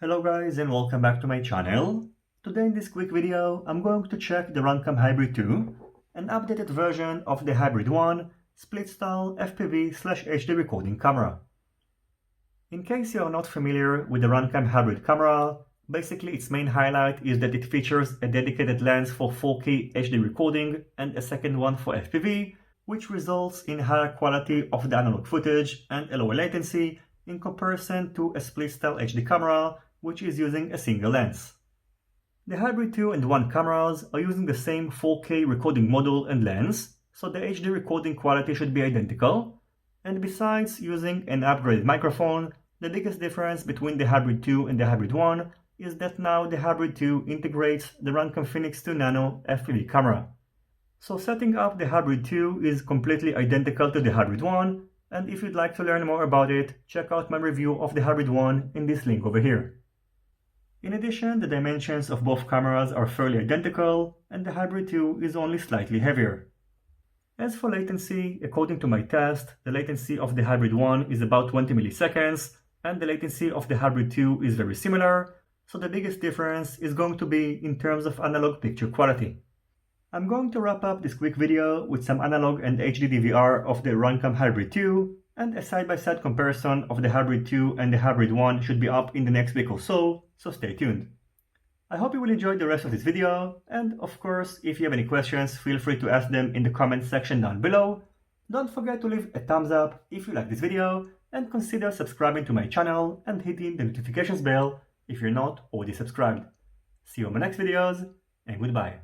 Hello guys and welcome back to my channel. Today in this quick video I'm going to check the Runcam Hybrid 2, an updated version of the Hybrid 1 split style FPV/HD recording camera. In case you are not familiar with the Runcam Hybrid camera, basically its main highlight is that it features a dedicated lens for 4K HD recording and a second one for FPV, which results in higher quality of the analog footage and a lower latency in comparison to a split-style HD camera, which is using a single lens. The Hybrid 2 and 1 cameras are using the same 4K recording module and lens, so the HD recording quality should be identical, and besides using an upgraded microphone, the biggest difference between the Hybrid 2 and the Hybrid 1 is that now the Hybrid 2 integrates the Runcam Phoenix 2 Nano FPV camera. So setting up the Hybrid 2 is completely identical to the Hybrid 1, and if you'd like to learn more about it, check out my review of the Hybrid 1 in this link over here. In addition, the dimensions of both cameras are fairly identical, and the Hybrid 2 is only slightly heavier. As for latency, according to my test, the latency of the Hybrid 1 is about 20 milliseconds, and the latency of the Hybrid 2 is very similar, so the biggest difference is going to be in terms of analog picture quality. I'm going to wrap up this quick video with some analog and HD DVR of the Runcam Hybrid 2, and a side-by-side comparison of the Hybrid 2 and the Hybrid 1 should be up in the next week or so stay tuned. I hope you will enjoy the rest of this video, and of course, if you have any questions, feel free to ask them in the comment section down below. Don't forget to leave a thumbs up if you like this video, and consider subscribing to my channel and hitting the notifications bell if you're not already subscribed. See you on my next videos, and goodbye.